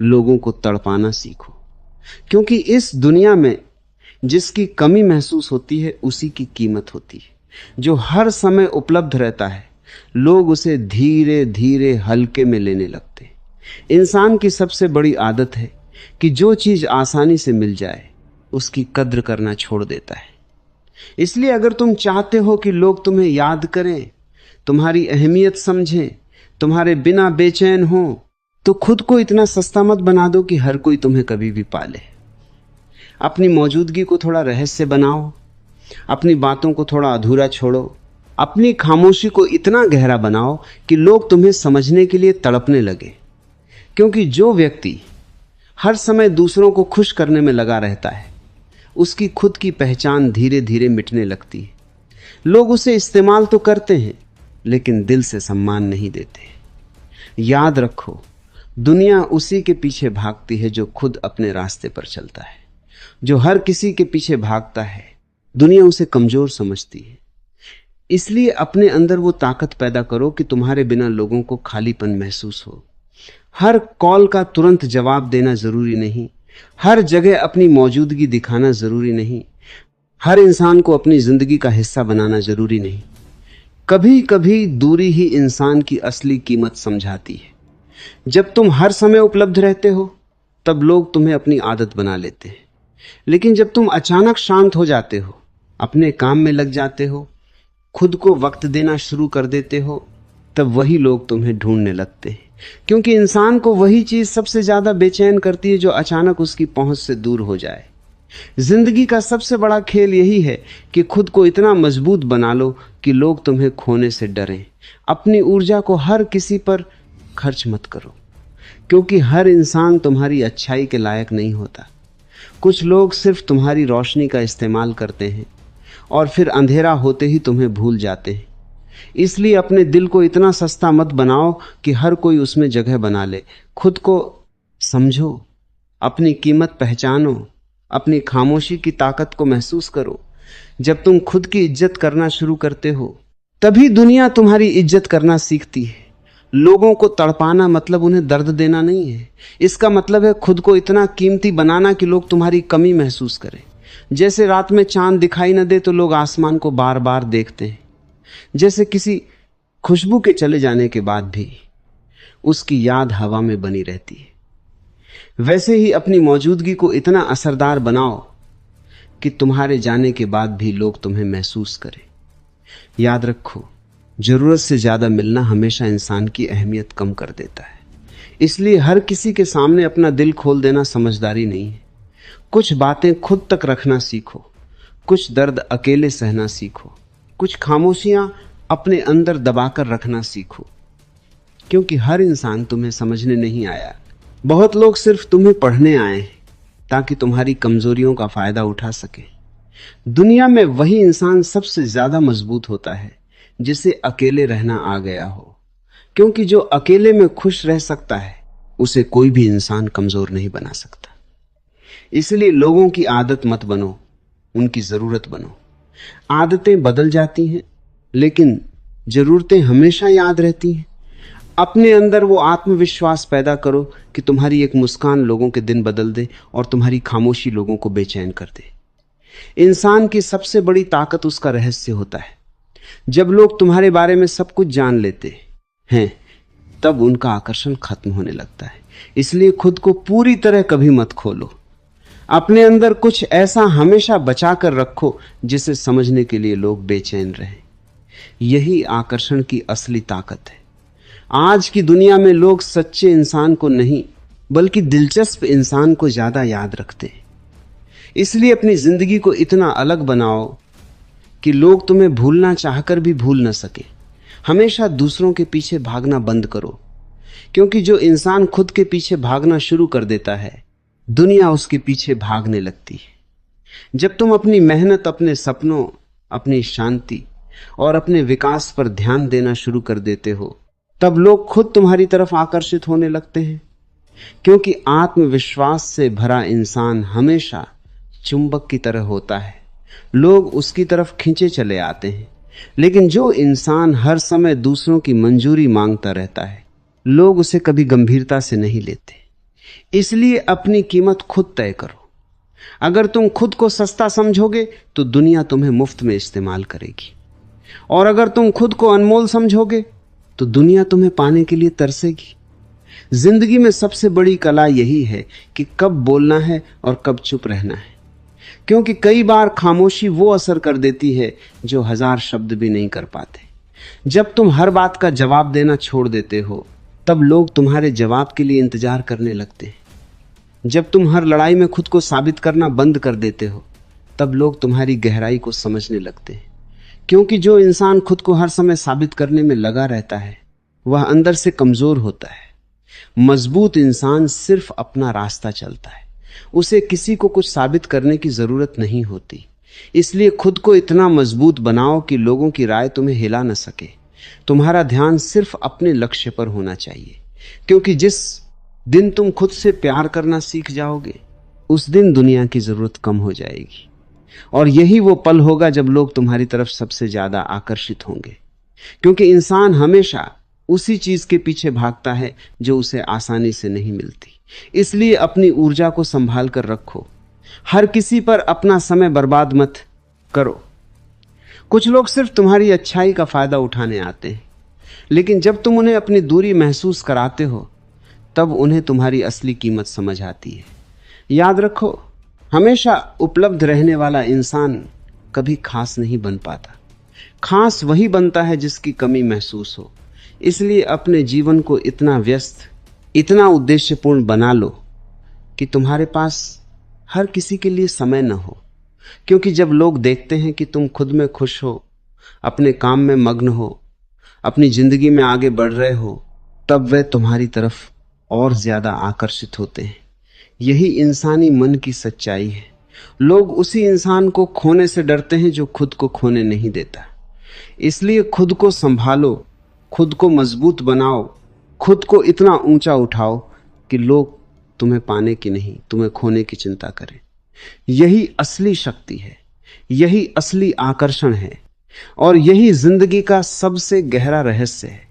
लोगों को तड़पाना सीखो। क्योंकि इस दुनिया में जिसकी कमी महसूस होती है उसी की कीमत होती है। जो हर समय उपलब्ध रहता है लोग उसे धीरे धीरे हल्के में लेने लगते हैं। इंसान की सबसे बड़ी आदत है कि जो चीज आसानी से मिल जाए उसकी कद्र करना छोड़ देता है। इसलिए अगर तुम चाहते हो कि लोग तुम्हें याद करें, तुम्हारी अहमियत समझें, तुम्हारे बिना बेचैन हो, तो खुद को इतना सस्ता मत बना दो कि हर कोई तुम्हें कभी भी पाले। अपनी मौजूदगी को थोड़ा रहस्य बनाओ, अपनी बातों को थोड़ा अधूरा छोड़ो, अपनी खामोशी को इतना गहरा बनाओ कि लोग तुम्हें समझने के लिए तड़पने लगे। क्योंकि जो व्यक्ति हर समय दूसरों को खुश करने में लगा रहता है उसकी खुद की पहचान धीरे धीरे मिटने लगती है। लोग उसे इस्तेमाल तो करते हैं लेकिन दिल से सम्मान नहीं देते। याद रखो, दुनिया उसी के पीछे भागती है जो खुद अपने रास्ते पर चलता है। जो हर किसी के पीछे भागता है दुनिया उसे कमजोर समझती है। इसलिए अपने अंदर वो ताकत पैदा करो कि तुम्हारे बिना लोगों को खालीपन महसूस हो। हर कॉल का तुरंत जवाब देना जरूरी नहीं, हर जगह अपनी मौजूदगी दिखाना जरूरी नहीं, हर इंसान को अपनी जिंदगी का हिस्सा बनाना जरूरी नहीं। कभी कभी दूरी ही इंसान की असली कीमत समझाती है। जब तुम हर समय उपलब्ध रहते हो तब लोग तुम्हें अपनी आदत बना लेते हैं, लेकिन जब तुम अचानक शांत हो जाते हो, अपने काम में लग जाते हो, खुद को वक्त देना शुरू कर देते हो, तब वही लोग तुम्हें ढूंढने लगते हैं। क्योंकि इंसान को वही चीज सबसे ज्यादा बेचैन करती है जो अचानक उसकी पहुंच से दूर हो जाए। जिंदगी का सबसे बड़ा खेल यही है कि खुद को इतना मजबूत बना लो कि लोग तुम्हें खोने से डरें। अपनी ऊर्जा को हर किसी पर खर्च मत करो, क्योंकि हर इंसान तुम्हारी अच्छाई के लायक नहीं होता। कुछ लोग सिर्फ तुम्हारी रोशनी का इस्तेमाल करते हैं और फिर अंधेरा होते ही तुम्हें भूल जाते हैं। इसलिए अपने दिल को इतना सस्ता मत बनाओ कि हर कोई उसमें जगह बना ले। खुद को समझो, अपनी कीमत पहचानो, अपनी खामोशी की ताकत को महसूस करो। जब तुम खुद की इज्जत करना शुरू करते हो तभी दुनिया तुम्हारी इज्जत करना सीखती है। लोगों को तड़पाना मतलब उन्हें दर्द देना नहीं है। इसका मतलब है खुद को इतना कीमती बनाना कि लोग तुम्हारी कमी महसूस करें। जैसे रात में चांद दिखाई न दे तो लोग आसमान को बार बार देखते हैं। जैसे किसी खुशबू के चले जाने के बाद भी उसकी याद हवा में बनी रहती है, वैसे ही अपनी मौजूदगी को इतना असरदार बनाओ कि तुम्हारे जाने के बाद भी लोग तुम्हें महसूस करें। याद रखो, जरूरत से ज्यादा मिलना हमेशा इंसान की अहमियत कम कर देता है। इसलिए हर किसी के सामने अपना दिल खोल देना समझदारी नहीं है। कुछ बातें खुद तक रखना सीखो, कुछ दर्द अकेले सहना सीखो, कुछ खामोशियां अपने अंदर दबाकर रखना सीखो। क्योंकि हर इंसान तुम्हें समझने नहीं आया। बहुत लोग सिर्फ तुम्हें पढ़ने आए हैं ताकि तुम्हारी कमजोरियों का फायदा उठा सके। दुनिया में वही इंसान सबसे ज्यादा मजबूत होता है जिसे अकेले रहना आ गया हो। क्योंकि जो अकेले में खुश रह सकता है उसे कोई भी इंसान कमजोर नहीं बना सकता। इसलिए लोगों की आदत मत बनो, उनकी जरूरत बनो। आदतें बदल जाती हैं लेकिन जरूरतें हमेशा याद रहती हैं। अपने अंदर वो आत्मविश्वास पैदा करो कि तुम्हारी एक मुस्कान लोगों के दिन बदल दे और तुम्हारी खामोशी लोगों को बेचैन कर दे। इंसान की सबसे बड़ी ताकत उसका रहस्य होता है। जब लोग तुम्हारे बारे में सब कुछ जान लेते हैं तब उनका आकर्षण खत्म होने लगता है। इसलिए खुद को पूरी तरह कभी मत खोलो। अपने अंदर कुछ ऐसा हमेशा बचा कर रखो जिसे समझने के लिए लोग बेचैन रहें। यही आकर्षण की असली ताकत है। आज की दुनिया में लोग सच्चे इंसान को नहीं बल्कि दिलचस्प इंसान को ज्यादा याद रखते हैं। इसलिए अपनी जिंदगी को इतना अलग बनाओ कि लोग तुम्हें भूलना चाहकर भी भूल न सके। हमेशा दूसरों के पीछे भागना बंद करो, क्योंकि जो इंसान खुद के पीछे भागना शुरू कर देता है दुनिया उसके पीछे भागने लगती है। जब तुम अपनी मेहनत, अपने सपनों, अपनी शांति और अपने विकास पर ध्यान देना शुरू कर देते हो तब लोग खुद तुम्हारी तरफ आकर्षित होने लगते हैं। क्योंकि आत्मविश्वास से भरा इंसान हमेशा चुंबक की तरह होता है, लोग उसकी तरफ खींचे चले आते हैं। लेकिन जो इंसान हर समय दूसरों की मंजूरी मांगता रहता है लोग उसे कभी गंभीरता से नहीं लेते। इसलिए अपनी कीमत खुद तय करो। अगर तुम खुद को सस्ता समझोगे तो दुनिया तुम्हें मुफ्त में इस्तेमाल करेगी, और अगर तुम खुद को अनमोल समझोगे तो दुनिया तुम्हें पाने के लिए तरसेगी। जिंदगी में सबसे बड़ी कला यही है कि कब बोलना है और कब चुप रहना है, क्योंकि कई बार खामोशी वो असर कर देती है जो 1000 शब्द भी नहीं कर पाते। जब तुम हर बात का जवाब देना छोड़ देते हो तब लोग तुम्हारे जवाब के लिए इंतजार करने लगते हैं। जब तुम हर लड़ाई में खुद को साबित करना बंद कर देते हो तब लोग तुम्हारी गहराई को समझने लगते हैं, क्योंकि जो इंसान खुद को हर समय साबित करने में लगा रहता है वह अंदर से कमजोर होता है। मजबूत इंसान सिर्फ अपना रास्ता चलता है, उसे किसी को कुछ साबित करने की जरूरत नहीं होती। इसलिए खुद को इतना मजबूत बनाओ कि लोगों की राय तुम्हें हिला न सके। तुम्हारा ध्यान सिर्फ अपने लक्ष्य पर होना चाहिए, क्योंकि जिस दिन तुम खुद से प्यार करना सीख जाओगे उस दिन दुनिया की जरूरत कम हो जाएगी, और यही वो पल होगा जब लोग तुम्हारी तरफ सबसे ज्यादा आकर्षित होंगे, क्योंकि इंसान हमेशा उसी चीज के पीछे भागता है जो उसे आसानी से नहीं मिलती। इसलिए अपनी ऊर्जा को संभाल कर रखो, हर किसी पर अपना समय बर्बाद मत करो। कुछ लोग सिर्फ तुम्हारी अच्छाई का फायदा उठाने आते हैं, लेकिन जब तुम उन्हें अपनी दूरी महसूस कराते हो तब उन्हें तुम्हारी असली कीमत समझ आती है। याद रखो, हमेशा उपलब्ध रहने वाला इंसान कभी खास नहीं बन पाता। खास वही बनता है जिसकी कमी महसूस हो। इसलिए अपने जीवन को इतना व्यस्त, इतना उद्देश्यपूर्ण बना लो कि तुम्हारे पास हर किसी के लिए समय न हो, क्योंकि जब लोग देखते हैं कि तुम खुद में खुश हो, अपने काम में मग्न हो, अपनी जिंदगी में आगे बढ़ रहे हो, तब वे तुम्हारी तरफ और ज्यादा आकर्षित होते हैं। यही इंसानी मन की सच्चाई है। लोग उसी इंसान को खोने से डरते हैं जो खुद को खोने नहीं देता। इसलिए खुद को संभालो, खुद को मजबूत बनाओ, खुद को इतना ऊंचा उठाओ कि लोग तुम्हें पाने की नहीं, तुम्हें खोने की चिंता करें। यही असली शक्ति है, यही असली आकर्षण है, और यही जिंदगी का सबसे गहरा रहस्य है।